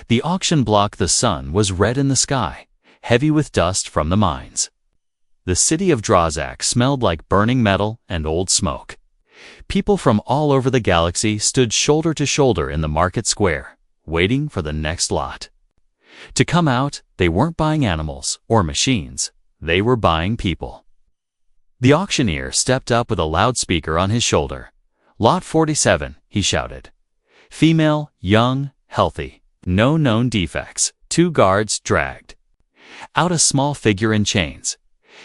The auction block the sun was red in the sky, heavy with dust from the mines. The city of Drawzak smelled like burning metal and old smoke. People from all over the galaxy stood shoulder to shoulder in the market square, waiting for the next lot. To come out, they weren't buying animals or machines. They were buying people. The auctioneer stepped up with a loudspeaker on his shoulder. "Lot 47, he shouted. "Female, young, healthy, no known defects." 2 guards dragged out a small figure in chains.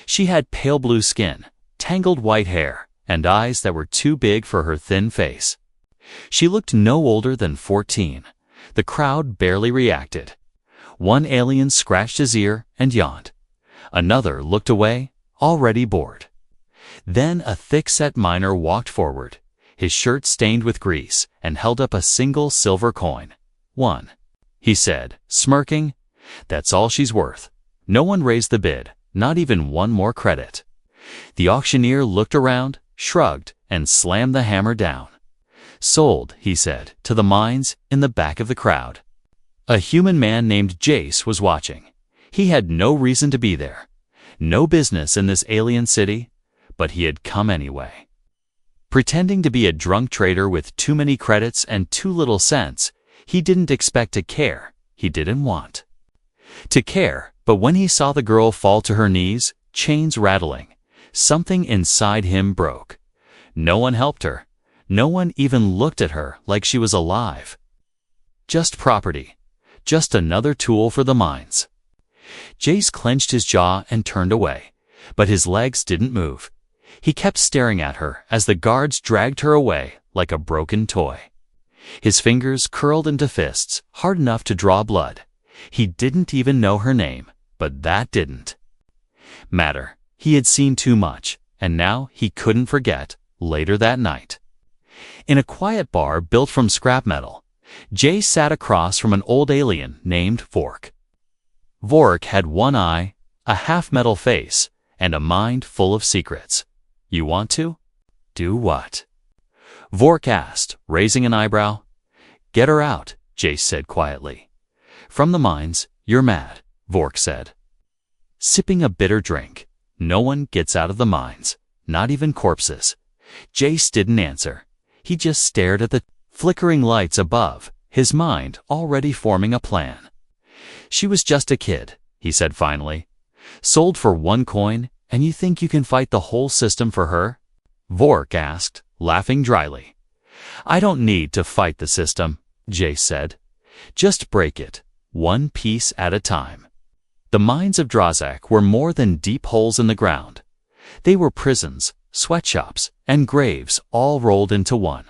She had pale blue skin, tangled white hair, and eyes that were too big for her thin face. She looked no older than 14. The crowd barely reacted. One alien scratched his ear and yawned. Another looked away, already bored. Then a thick-set miner walked forward, his shirt stained with grease, and held up a single silver coin. "1, he said, smirking. "That's all she's worth." No one raised the bid, not even one more credit. The auctioneer looked around, shrugged, and slammed the hammer down. "Sold," he said, to the mines in the back of the crowd. A human man named Jace was watching. He had no reason to be there, no business in this alien city, but he had come anyway. Pretending to be a drunk trader with too many credits and too little sense, he didn't expect to care. He didn't want to care, but when he saw the girl fall to her knees, chains rattling, something inside him broke. No one helped her. No one even looked at her like she was alive. Just property. Just another tool for the mines. Jace clenched his jaw and turned away, but his legs didn't move. He kept staring at her as the guards dragged her away like a broken toy. His fingers curled into fists, hard enough to draw blood. He didn't even know her name, but that didn't matter. He had seen too much, and now he couldn't forget. Later that night, in a quiet bar built from scrap metal, Jay sat across from an old alien named Vork. Vork had one eye, a half-metal face, and a mind full of secrets. "You want to?" "Do what?" Vork asked, raising an eyebrow. "Get her out," Jace said quietly. "From the mines, you're mad," Vork said. Sipping a bitter drink. No one gets out of the mines, not even corpses. Jace didn't answer. He just stared at the flickering lights above, his mind already forming a plan. "She was just a kid," he said finally. "Sold for 1 coin, and you think you can fight the whole system for her?" Vork asked, laughing dryly. "I don't need to fight the system," Jace said. "Just break it, one piece at a time." The mines of Drawzak were more than deep holes in the ground. They were prisons, sweatshops, and graves all rolled into one.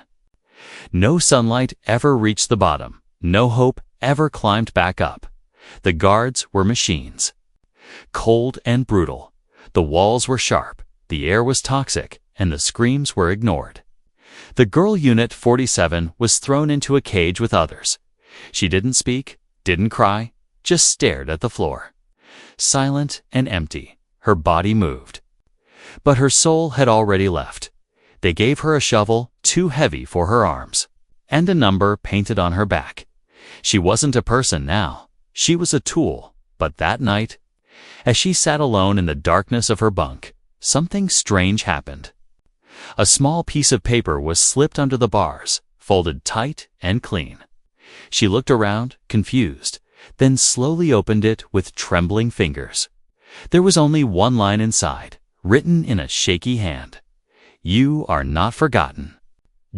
No sunlight ever reached the bottom. No hope ever climbed back up. The guards were machines. Cold and brutal. The walls were sharp, the air was toxic, and the screams were ignored. The girl Unit 47 was thrown into a cage with others. She didn't speak, didn't cry, just stared at the floor. Silent and empty, her body moved. But her soul had already left. They gave her a shovel too heavy for her arms, and a number painted on her back. She wasn't a person now. She was a tool. But that night, as she sat alone in the darkness of her bunk, something strange happened. A small piece of paper was slipped under the bars, folded tight and clean. She looked around, confused, then slowly opened it with trembling fingers. There was only one line inside, written in a shaky hand. "You are not forgotten."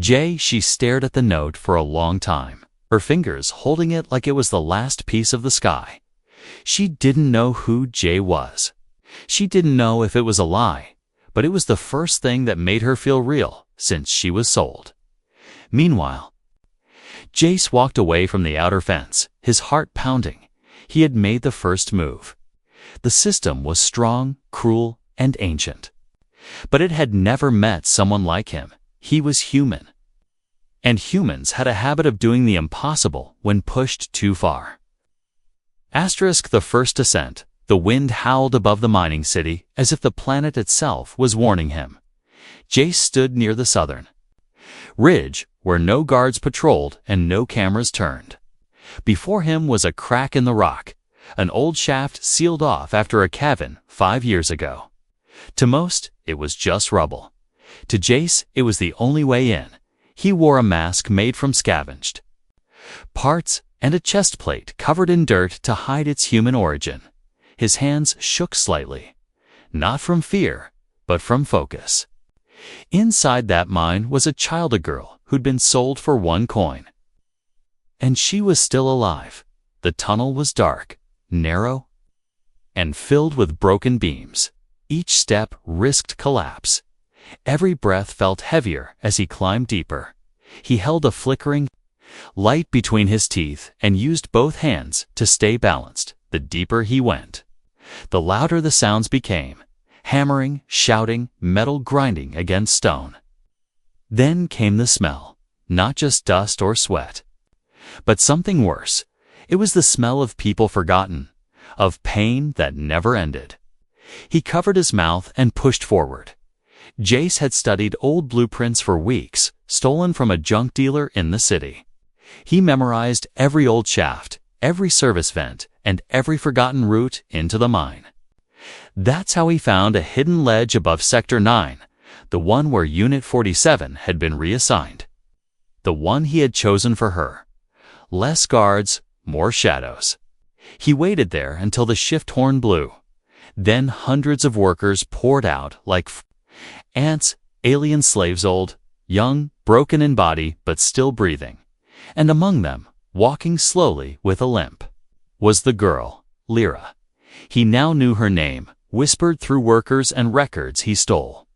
She stared at the note for a long time, her fingers holding it like it was the last piece of the sky. She didn't know who Jay was. She didn't know if it was a lie, but it was the first thing that made her feel real since she was sold. Meanwhile, Jace walked away from the outer fence, his heart pounding. He had made the first move. The system was strong, cruel, and ancient. But it had never met someone like him. He was human. And humans had a habit of doing the impossible when pushed too far. The first ascent. The wind howled above the mining city as if the planet itself was warning him. Jace stood near the southern ridge, where no guards patrolled and no cameras turned. Before him was a crack in the rock, an old shaft sealed off after a cavern 5 years ago. To most, it was just rubble. To Jace, it was the only way in. He wore a mask made from scavenged parts and a chest plate covered in dirt to hide its human origin. His hands shook slightly, not from fear, but from focus. Inside that mine was a child girl who'd been sold for 1 coin. And she was still alive. The tunnel was dark, narrow, and filled with broken beams. Each step risked collapse. Every breath felt heavier as he climbed deeper. He held a flickering light between his teeth and used both hands to stay balanced. The deeper he went, the louder the sounds became, hammering, shouting, metal grinding against stone. Then came the smell, not just dust or sweat, but something worse. It was the smell of people forgotten, of pain that never ended. He covered his mouth and pushed forward. Jace had studied old blueprints for weeks, stolen from a junk dealer in the city. He memorized every old shaft, every service vent, and every forgotten route into the mine. That's how he found a hidden ledge above Sector 9, the one where Unit 47 had been reassigned. The one he had chosen for her. Less guards, more shadows. He waited there until the shift horn blew. Then hundreds of workers poured out like ants, alien slaves, old, young, broken in body but still breathing. And among them, walking slowly with a limp, was the girl, Lyra. He now knew her name, whispered through workers and records he stole.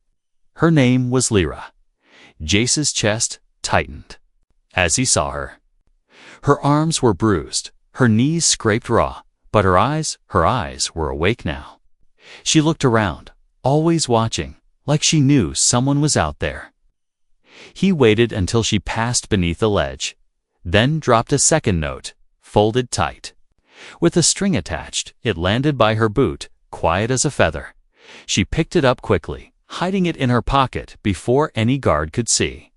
Her name was Lyra. Jace's chest tightened as he saw her. Her arms were bruised, her knees scraped raw, but her eyes were awake now. She looked around, always watching, like she knew someone was out there. He waited until she passed beneath the ledge, then dropped a second note, folded tight. With a string attached, it landed by her boot, quiet as a feather. She picked it up quickly, hiding it in her pocket before any guard could see.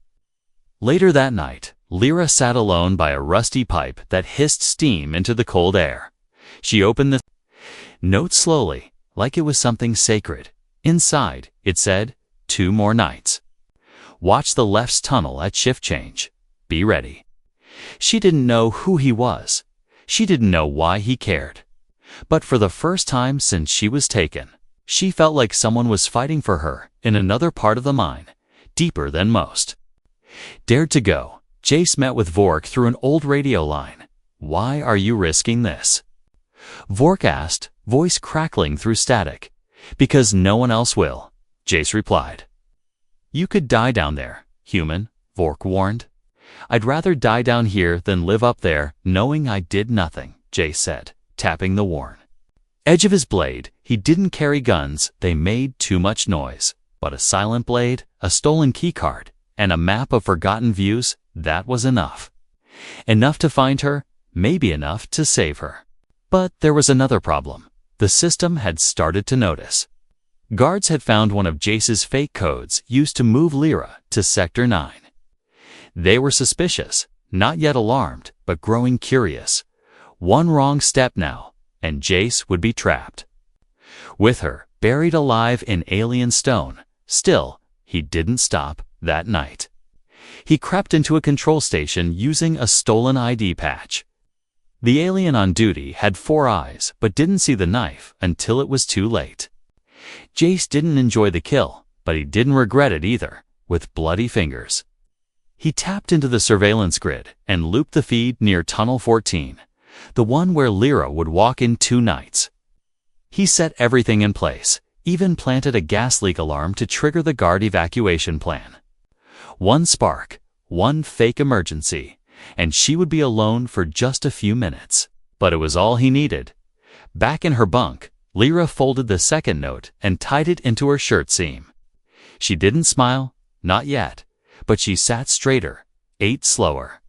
Later that night, Lyra sat alone by a rusty pipe that hissed steam into the cold air. She opened the note slowly, like it was something sacred. Inside, it said, 2 more nights. Watch the left's tunnel at shift change. Be ready. She didn't know who he was. She didn't know why he cared. But for the first time since she was taken, she felt like someone was fighting for her in another part of the mine, deeper than most. Dared to go, Jace met with Vork through an old radio line. Why are you risking this? Vork asked, voice crackling through static. Because no one else will, Jace replied. You could die down there, human, Vork warned. I'd rather die down here than live up there knowing I did nothing, Jace said, tapping the worn edge of his blade. He didn't carry guns, they made too much noise. But a silent blade, a stolen keycard, and a map of forgotten views, that was enough. Enough to find her, maybe enough to save her. But there was another problem. The system had started to notice. Guards had found one of Jace's fake codes used to move Lyra to Sector 9. They were suspicious, not yet alarmed, but growing curious. One wrong step now, and Jace would be trapped. With her, buried alive in alien stone. Still, he didn't stop that night. He crept into a control station using a stolen ID patch. The alien on duty had 4 eyes but didn't see the knife until it was too late. Jace didn't enjoy the kill, but he didn't regret it either, with bloody fingers. He tapped into the surveillance grid and looped the feed near Tunnel 14, the one where Lyra would walk in 2 nights. He set everything in place, even planted a gas leak alarm to trigger the guard evacuation plan. 1 spark, 1 fake emergency, and she would be alone for just a few minutes. But it was all he needed. Back in her bunk, Lyra folded the second note and tied it into her shirt seam. She didn't smile, not yet, but she sat straighter, ate slower,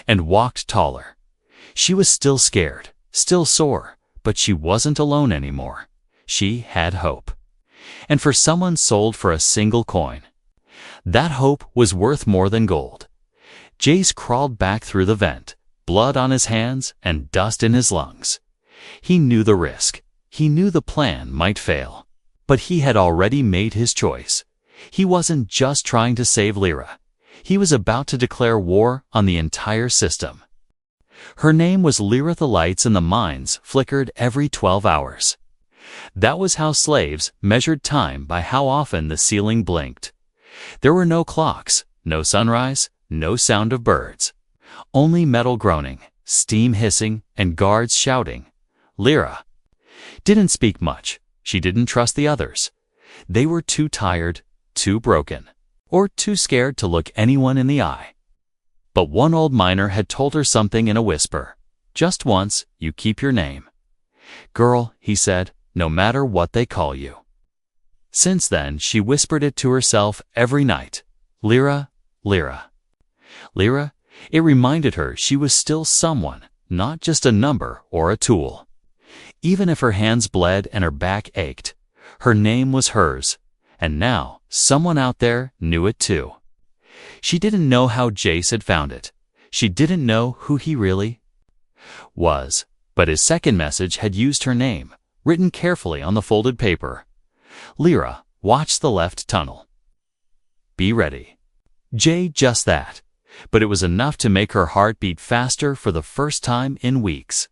and walked taller. She was still scared, still sore, but she wasn't alone anymore. She had hope. And for someone sold for a single coin, that hope was worth more than gold. Jace crawled back through the vent, blood on his hands and dust in his lungs. He knew the risk. He knew the plan might fail. But he had already made his choice. He wasn't just trying to save Lyra. He was about to declare war on the entire system. Her name was Lyra. The lights in the mines flickered every 12 hours. That was how slaves measured time, by how often the ceiling blinked. There were no clocks, no sunrise, no sound of birds. Only metal groaning, steam hissing, and guards shouting. Lyra didn't speak much. She didn't trust the others. They were too tired, too broken, or too scared to look anyone in the eye. But one old miner had told her something in a whisper. Just once, you keep your name. Girl, he said, no matter what they call you. Since then, she whispered it to herself every night. Lyra, Lyra. Lyra, it reminded her she was still someone, not just a number or a tool. Even if her hands bled and her back ached, her name was hers, and now someone out there knew it too. She didn't know how Jace had found it. She didn't know who he really was, but his second message had used her name, written carefully on the folded paper. Lyra, watch the left tunnel. Be ready. Just that. But it was enough to make her heart beat faster for the first time in weeks.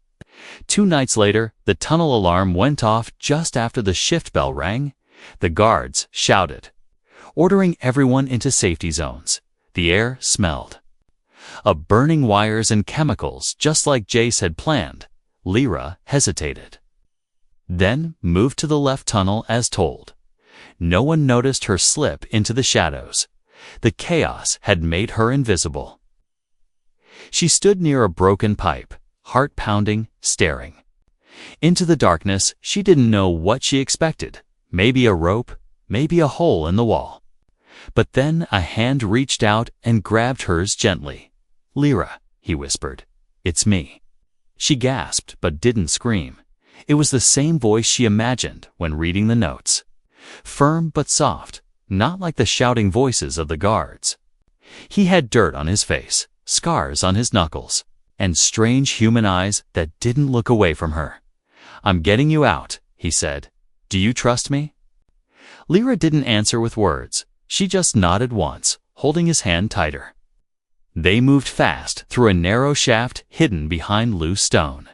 2 nights later, the tunnel alarm went off just after the shift bell rang. The guards shouted, ordering everyone into safety zones. The air smelled of burning wires and chemicals, just like Jace had planned. Lyra hesitated, then moved to the left tunnel as told. No one noticed her slip into the shadows. The chaos had made her invisible. She stood near a broken pipe, heart pounding, staring into the darkness. She didn't know what she expected. Maybe a rope, maybe a hole in the wall. But then a hand reached out and grabbed hers gently. Lyra, he whispered, it's me. She gasped but didn't scream. It was the same voice she imagined when reading the notes. Firm but soft, not like the shouting voices of the guards. He had dirt on his face, scars on his knuckles, and strange human eyes that didn't look away from her. I'm getting you out, he said. Do you trust me? Lyra didn't answer with words. She just nodded once, holding his hand tighter. They moved fast through a narrow shaft hidden behind loose stone.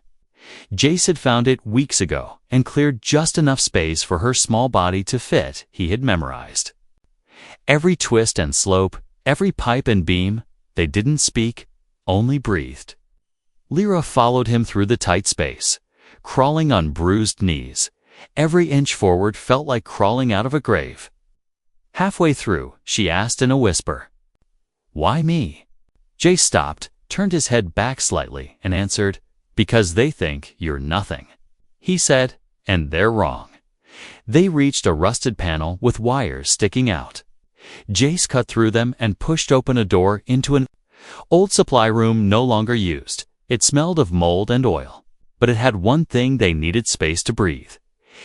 Jace had found it weeks ago and cleared just enough space for her small body to fit. He had memorized every twist and slope, every pipe and beam. They didn't speak, only breathed. Lyra followed him through the tight space, crawling on bruised knees. Every inch forward felt like crawling out of a grave. Halfway through, she asked in a whisper, why me? Jace stopped, turned his head back slightly, and answered, because they think you're nothing. He said, and they're wrong. They reached a rusted panel with wires sticking out. Jace cut through them and pushed open a door into an old supply room no longer used. It smelled of mold and oil, but it had one thing they needed: space to breathe.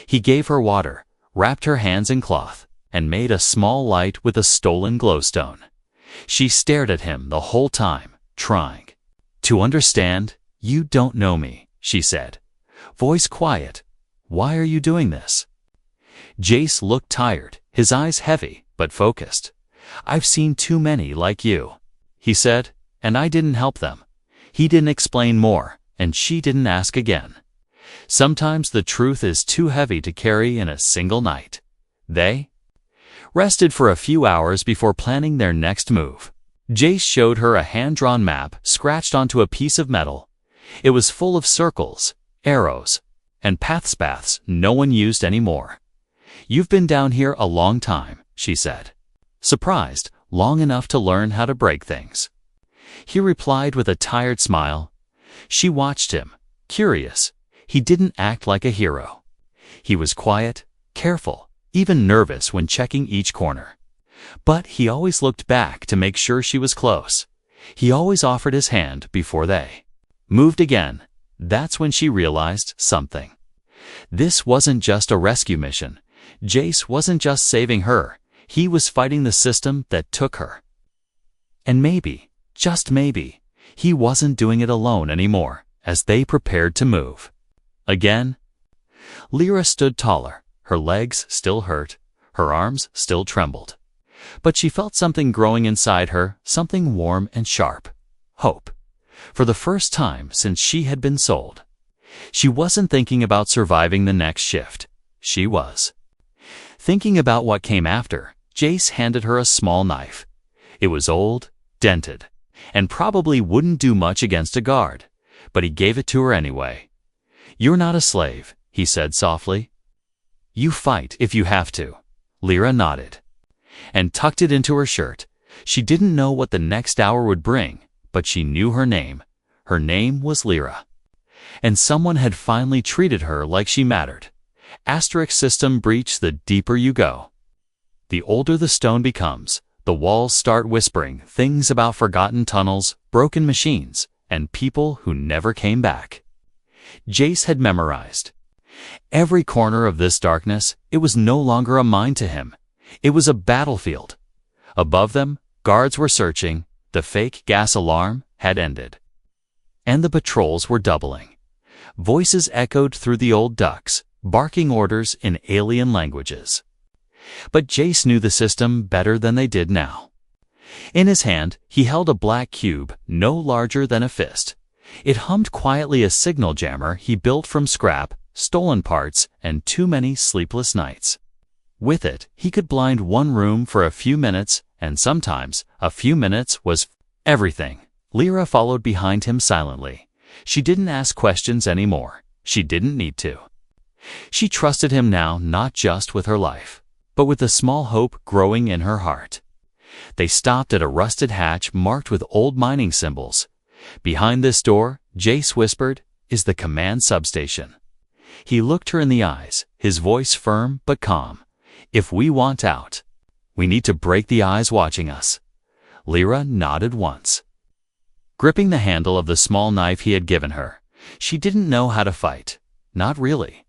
He gave her water, wrapped her hands in cloth, and made a small light with a stolen glowstone. She stared at him the whole time, trying to understand. You don't know me, she said, voice quiet. Why are you doing this? Jace looked tired, his eyes heavy but focused. I've seen too many like you, he said, and I didn't help them. He didn't explain more, and she didn't ask again. Sometimes the truth is too heavy to carry in a single night. They rested for a few hours before planning their next move. Jace showed her a hand-drawn map scratched onto a piece of metal. It was full of circles, arrows, and paths no one used anymore. You've been down here a long time, she said. Surprised, long enough to learn how to break things. He replied with a tired smile. She watched him, curious. He didn't act like a hero. He was quiet, careful, even nervous when checking each corner. But he always looked back to make sure she was close. He always offered his hand before they moved again. That's when she realized something. This wasn't just a rescue mission. Jace wasn't just saving her. He was fighting the system that took her. And maybe, just maybe, He wasn't doing it alone anymore, as they prepared to move. Again, Lyra stood taller. Her legs still hurt, her arms still trembled. But she felt something growing inside her, something warm and sharp. Hope. For the first time since she had been sold. She wasn't thinking about surviving the next shift. She was thinking about what came after. Jace handed her a small knife. It was old, dented, and probably wouldn't do much against a guard, but he gave it to her anyway. "You're not a slave," he said softly. "You fight if you have to." Lyra nodded and tucked it into her shirt. She didn't know what the next hour would bring, but she knew her name. Her name was Lyra. And someone had finally treated her like she mattered. Asterisk system breach: the deeper you go, the older the stone becomes. The walls start whispering things about forgotten tunnels, broken machines, and people who never came back. Jace had memorized every corner of this darkness. It was no longer a mine to him. It was a battlefield. Above them, guards were searching. The fake gas alarm had ended. And the patrols were doubling. Voices echoed through the old ducts, barking orders in alien languages. But Jace knew the system better than they did now. In his hand, he held a black cube, no larger than a fist. It hummed quietly, a signal jammer he built from scrap, stolen parts, and too many sleepless nights. With it, he could blind one room for a few minutes, and sometimes a few minutes was everything. Lyra followed behind him silently. She didn't ask questions anymore. She didn't need to. She trusted him now, not just with her life, but with the small hope growing in her heart. They stopped at a rusted hatch marked with old mining symbols. "Behind this door," Jace whispered, "is the command substation." He looked her in the eyes, his voice firm but calm. "If we want out, we need to break the eyes watching us." Lyra nodded once, gripping the handle of the small knife he had given her. She didn't know how to fight. Not really.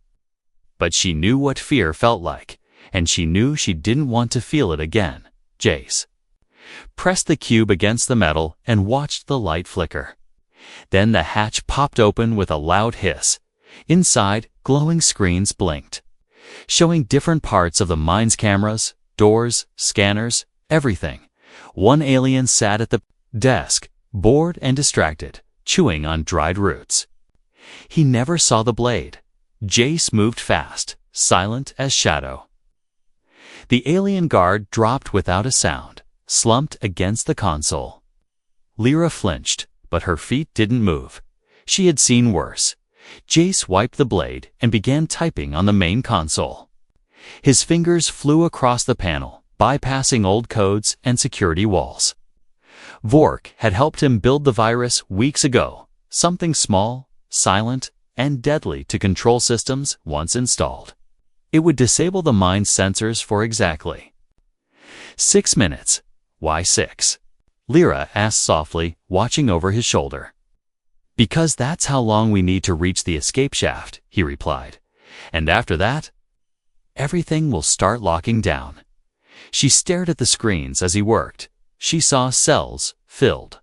But she knew what fear felt like, and she knew she didn't want to feel it again. Jace pressed the cube against the metal and watched the light flicker. Then the hatch popped open with a loud hiss. Inside, glowing screens blinked, showing different parts of the mine's cameras, doors, scanners, everything. One alien sat at the desk, bored and distracted, chewing on dried roots. He never saw the blade. Jace moved fast, silent as shadow. The alien guard dropped without a sound, slumped against the console. Lyra flinched, but her feet didn't move. She had seen worse. Jace wiped the blade and began typing on the main console. His fingers flew across the panel, bypassing old codes and security walls. Vork had helped him build the virus weeks ago, something small, silent, and deadly to control systems once installed. It would disable the mine's sensors for exactly 6 minutes. "Why 6? Lyra asked softly, watching over his shoulder. "Because that's how long we need to reach the escape shaft," he replied. "And after that, everything will start locking down." She stared at the screens as he worked. She saw cells filled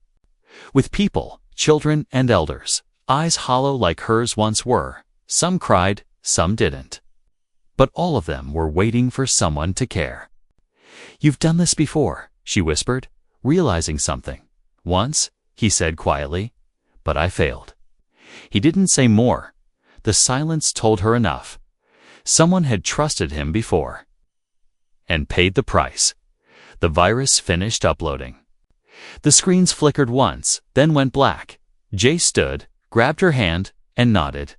with people, children and elders, eyes hollow like hers once were. Some cried, some didn't. But all of them were waiting for someone to care. "You've done this before," she whispered, realizing something. "Once," he said quietly, "but I failed." He didn't say more. The silence told her enough. Someone had trusted him before and paid the price. The virus finished uploading. The screens flickered once, then went black. Jay stood, grabbed her hand, and nodded.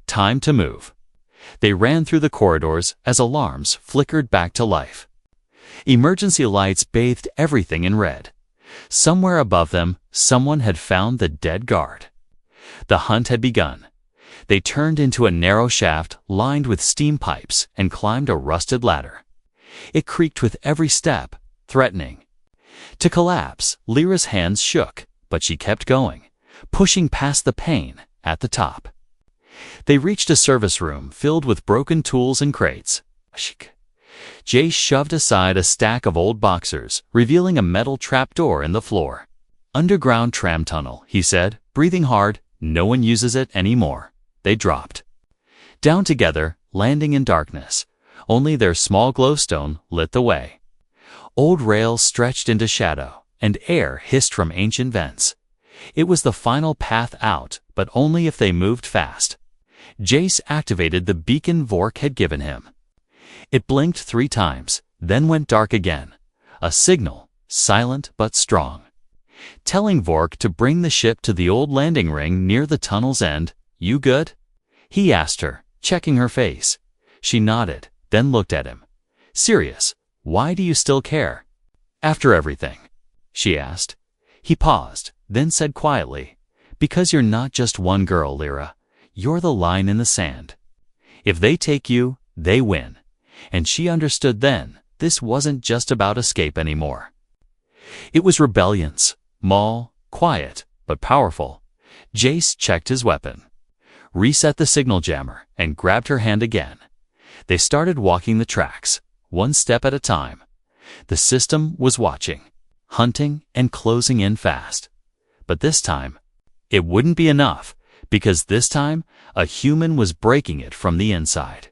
Time to move. They ran through the corridors as alarms flickered back to life. Emergency lights bathed everything in red. Somewhere above them, someone had found the dead guard. The hunt had begun. They turned into a narrow shaft lined with steam pipes and climbed a rusted ladder. It creaked with every step, threatening to collapse. Lyra's hands shook, but she kept going, pushing past the pain at the top. They reached a service room filled with broken tools and crates. Jay shoved aside a stack of old boxers, revealing a metal trapdoor in the floor. Underground tram tunnel, he said, breathing hard. No one uses it anymore. They dropped down together, landing in darkness. Only their small glowstone lit the way. Old rails stretched into shadow, and air hissed from ancient vents. It was the final path out, but only if they moved fast. Jace activated the beacon Vork had given him. It blinked 3 times, then went dark again. A signal, silent but strong, telling Vork to bring the ship to the old landing ring near the tunnel's end. "You good?" he asked her, checking her face. She nodded, then looked at him. "Serious, why do you still care?" "After everything?" she asked. He paused, then said quietly, "Because you're not just one girl, Lyra. You're the line in the sand. If they take you, they win." And she understood then, this wasn't just about escape anymore. It was rebellions, small, quiet, but powerful. Jace checked his weapon, reset the signal jammer, and grabbed her hand again. They started walking the tracks, one step at a time. The system was watching, hunting, and closing in fast. But this time, it wouldn't be enough, because this time, a human was breaking it from the inside.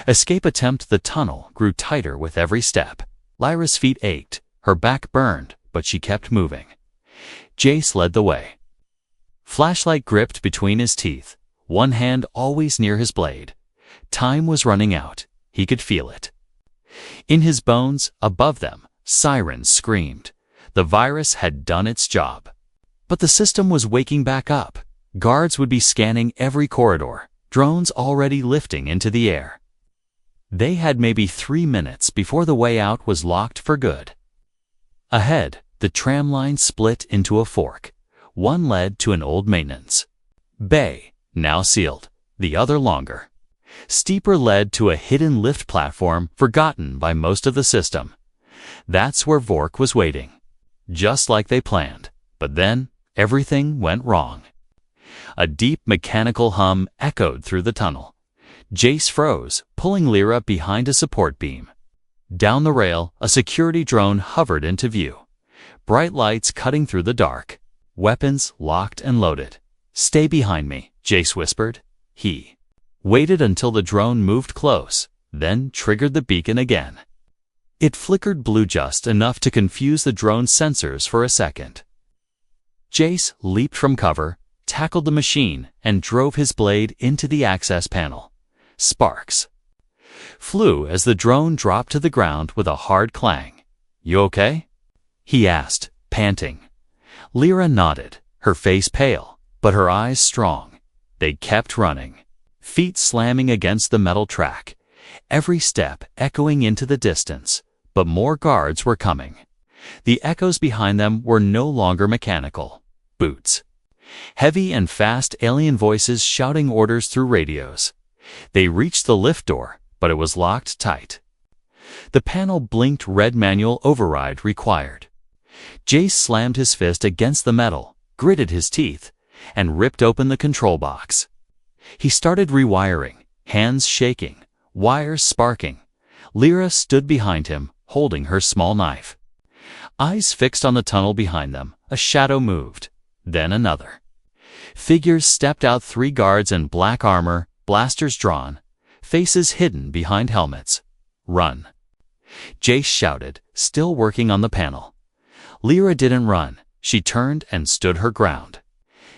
Escape attempt. The tunnel grew tighter with every step. Lyra's feet ached, her back burned, but she kept moving. Jace led the way, flashlight gripped between his teeth, one hand always near his blade. Time was running out. He could feel it. In his bones, above them, sirens screamed. The virus had done its job. But the system was waking back up. Guards would be scanning every corridor, drones already lifting into the air. They had maybe 3 minutes before the way out was locked for good. Ahead, the tram line split into a fork. One led to an old maintenance bay, now sealed, the other longer, steeper, led to a hidden lift platform forgotten by most of the system. That's where Vork was waiting, just like they planned. But then, everything went wrong. A deep mechanical hum echoed through the tunnel. Jace froze, pulling Lyra behind a support beam. Down the rail, a security drone hovered into view. Bright lights cutting through the dark. Weapons locked and loaded. "Stay behind me," Jace whispered. He waited until the drone moved close, then triggered the beacon again. It flickered blue just enough to confuse the drone's sensors for a second. Jace leaped from cover, tackled the machine, and drove his blade into the access panel. Sparks flew as the drone dropped to the ground with a hard clang. "You okay?" he asked, panting. Lyra nodded, her face pale, but her eyes strong. They kept running, feet slamming against the metal track, every step echoing into the distance. But more guards were coming. The echoes behind them were no longer mechanical. Boots. Heavy and fast alien voices shouting orders through radios. They reached the lift door, but it was locked tight. The panel blinked red: manual override required. Jace slammed his fist against the metal, gritted his teeth, and ripped open the control box. He started rewiring, hands shaking, wires sparking. Lyra stood behind him, holding her small knife. Eyes fixed on the tunnel behind them, a shadow moved, then another. Figures stepped out, 3 guards in black armor, blasters drawn, faces hidden behind helmets. "Run!" Jace shouted, still working on the panel. Lyra didn't run. She turned and stood her ground.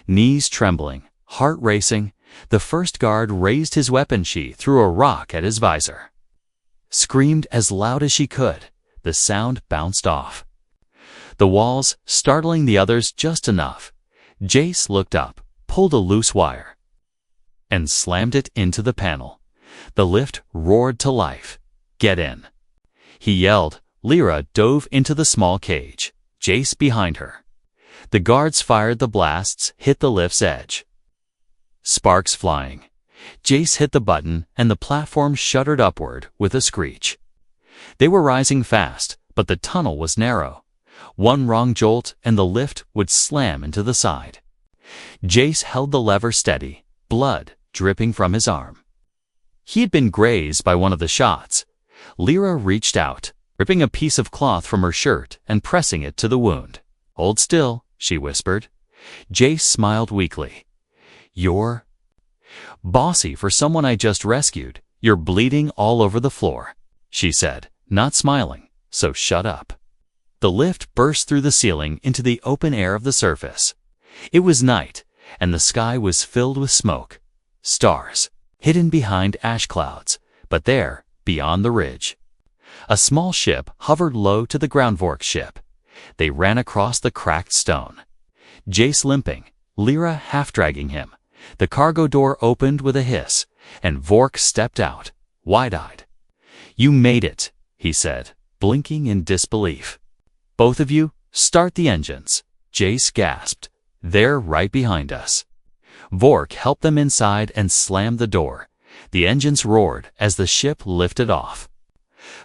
Knees trembling, heart racing, the first guard raised his weapon. She threw a rock at his visor. Screamed as loud as she could. The sound bounced off the walls, startling the others just enough. Jace looked up, pulled a loose wire, and slammed it into the panel. The lift roared to life. "Get in!" he yelled. Lyra dove into the small cage, Jace behind her. The guards fired. The blasts hit the lift's edge. Sparks flying. Jace hit the button, and the platform shuddered upward with a screech. They were rising fast, but the tunnel was narrow. One wrong jolt, and the lift would slam into the side. Jace held the lever steady, blood dripping from his arm. He had been grazed by one of the shots. Lyra reached out, ripping a piece of cloth from her shirt and pressing it to the wound. Hold still, she whispered. Jace smiled weakly. You're bossy for someone I just rescued. You're bleeding all over the floor, she said, not smiling, so shut up. The lift burst through the ceiling into the open air of the surface. It was night, and the sky was filled with smoke. Stars, hidden behind ash clouds, but there, beyond the ridge. A small ship hovered low to the ground. Vork's ship. They ran across the cracked stone. Jace limping, Lyra half-dragging him. The cargo door opened with a hiss, and Vork stepped out, wide-eyed. You made it, he said, blinking in disbelief. Both of you, start the engines, Jace gasped. They're right behind us. Vork helped them inside and slammed the door. The engines roared as the ship lifted off.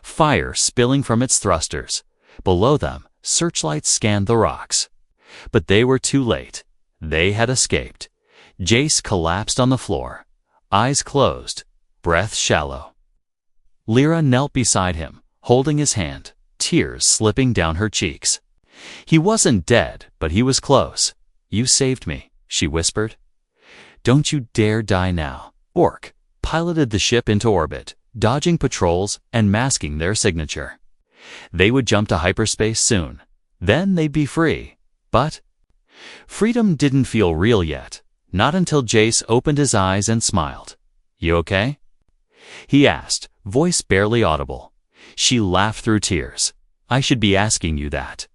Fire spilling from its thrusters. Below them, searchlights scanned the rocks. But they were too late. They had escaped. Jace collapsed on the floor, eyes closed, breath shallow. Lyra knelt beside him, holding his hand, tears slipping down her cheeks. He wasn't dead, but he was close. You saved me, she whispered. Don't you dare die now. Vork piloted the ship into orbit, dodging patrols and masking their signature. They would jump to hyperspace soon. Then they'd be free. But freedom didn't feel real yet, not until Jace opened his eyes and smiled. You okay? He asked, voice barely audible. She laughed through tears. I should be asking you that.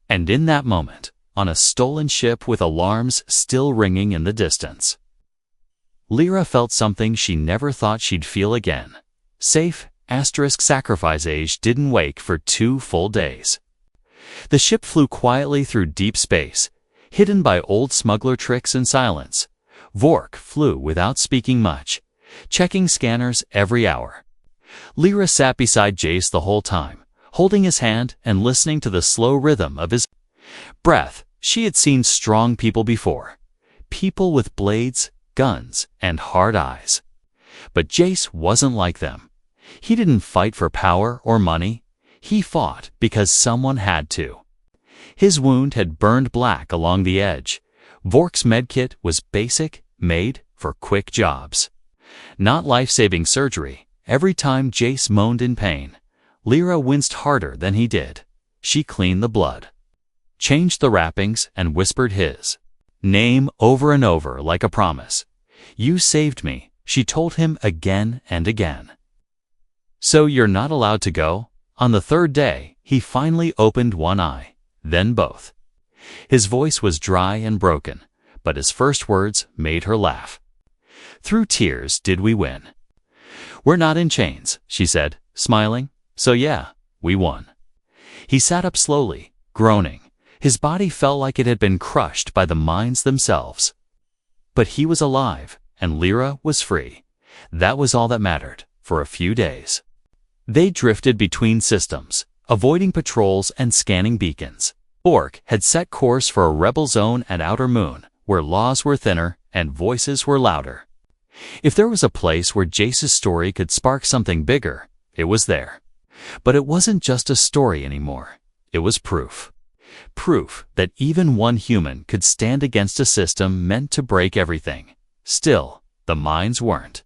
And in that moment, on a stolen ship with alarms still ringing in the distance, Lyra felt something she never thought she'd feel again. Safe, sacrifice age didn't wake for 2 full days. The ship flew quietly through deep space, hidden by old smuggler tricks and silence. Vork flew without speaking much, checking scanners every hour. Lyra sat beside Jace the whole time, holding his hand and listening to the slow rhythm of his breath. She had seen strong people before, people with blades, guns, and hard eyes. But Jace wasn't like them. He didn't fight for power or money. He fought because someone had to. His wound had burned black along the edge. Vork's medkit was basic, made for quick jobs. Not life-saving surgery. Every time Jace moaned in pain, Lyra winced harder than he did. She cleaned the blood, changed the wrappings, and whispered his name over and over like a promise. You saved me, she told him again and again. So you're not allowed to go? On the 3rd day, he finally opened one eye, then both. His voice was dry and broken, but his first words made her laugh. Through tears did we win. We're not in chains, she said, smiling. So yeah, we won. He sat up slowly, groaning. His body felt like it had been crushed by the mines themselves. But he was alive, and Lyra was free. That was all that mattered, for a few days. They drifted between systems, avoiding patrols and scanning beacons. Vork had set course for a rebel zone at Outer Moon, where laws were thinner and voices were louder. If there was a place where Jace's story could spark something bigger, it was there. But it wasn't just a story anymore. It was proof. Proof that even one human could stand against a system meant to break everything. Still, the mines weren't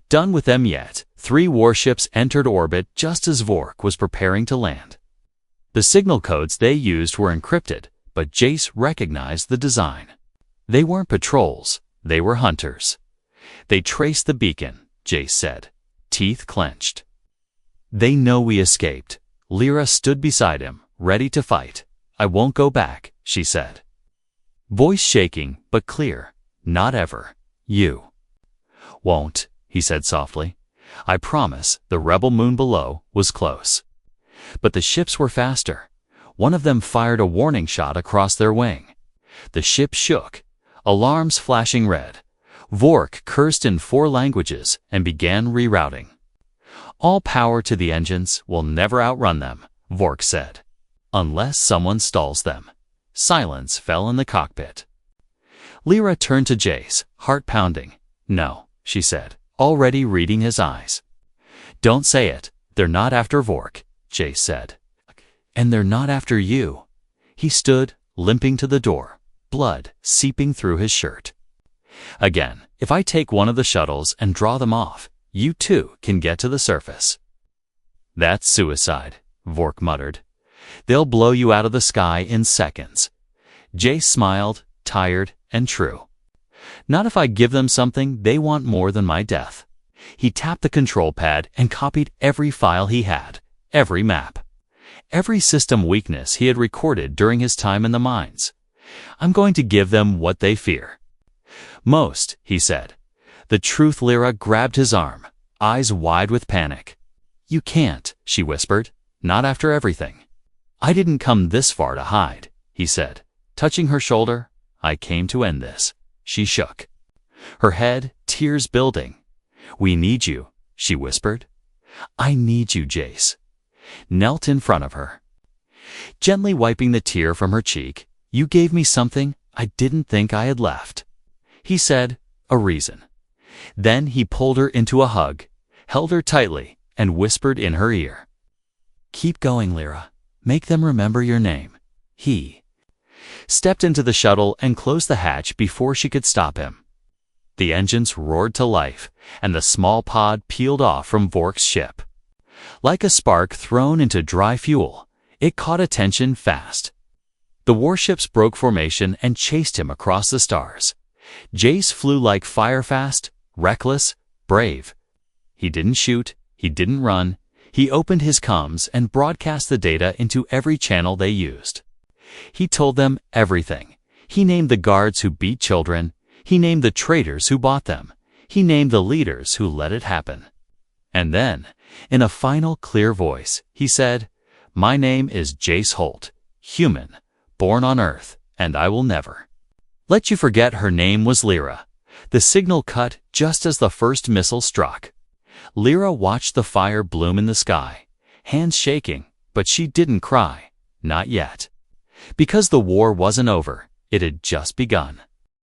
done with them yet. 3 warships entered orbit just as Vork was preparing to land. The signal codes they used were encrypted, but Jace recognized the design. They weren't patrols, they were hunters. They traced the beacon, Jace said, teeth clenched. They know we escaped. Lyra stood beside him, ready to fight. I won't go back, she said. Voice shaking, but clear. Not ever. You won't, he said softly. I promise. The rebel moon below was close. But the ships were faster. One of them fired a warning shot across their wing. The ship shook, alarms flashing red. Vork cursed in 4 languages and began rerouting. All power to the engines, will never outrun them, Vork said. Unless someone stalls them. Silence fell in the cockpit. Lyra turned to Jace, heart pounding. No, she said, already reading his eyes. Don't say it. They're not after Vork, Jace said. And they're not after you. He stood, limping to the door, blood seeping through his shirt. Again, if I take one of the shuttles and draw them off, you too can get to the surface. That's suicide, Vork muttered. They'll blow you out of the sky in seconds. Jace smiled, tired and true. Not if I give them something they want more than my death. He tapped the control pad and copied every file he had, every map, every system weakness he had recorded during his time in the mines. I'm going to give them what they fear most, he said. The truth Lyra grabbed his arm, eyes wide with panic. You can't, she whispered, not after everything. I didn't come this far to hide, he said. Touching her shoulder, I came to end this. She shook. Her head, tears building. We need you, she whispered. I need you, Jace. Knelt in front of her. Gently wiping the tear from her cheek, you gave me something I didn't think I had left. He said, a reason. Then he pulled her into a hug, held her tightly, and whispered in her ear. Keep going, Lyra. Make them remember your name. He stepped into the shuttle and closed the hatch before she could stop him. The engines roared to life, and the small pod peeled off from Vork's ship. Like a spark thrown into dry fuel, it caught attention fast. The warships broke formation and chased him across the stars. Jace flew like fire fast, reckless, brave. He didn't shoot, he didn't run. He opened his comms and broadcast the data into every channel they used. He told them everything. He named the guards who beat children. He named the traitors who bought them. He named the leaders who let it happen. And then, in a final clear voice, he said, My name is Jace Holt, human, born on Earth, and I will never let you forget her name was Lyra. The signal cut just as the first missile struck. Lyra watched the fire bloom in the sky, hands shaking, but she didn't cry, not yet. Because the war wasn't over, it had just begun.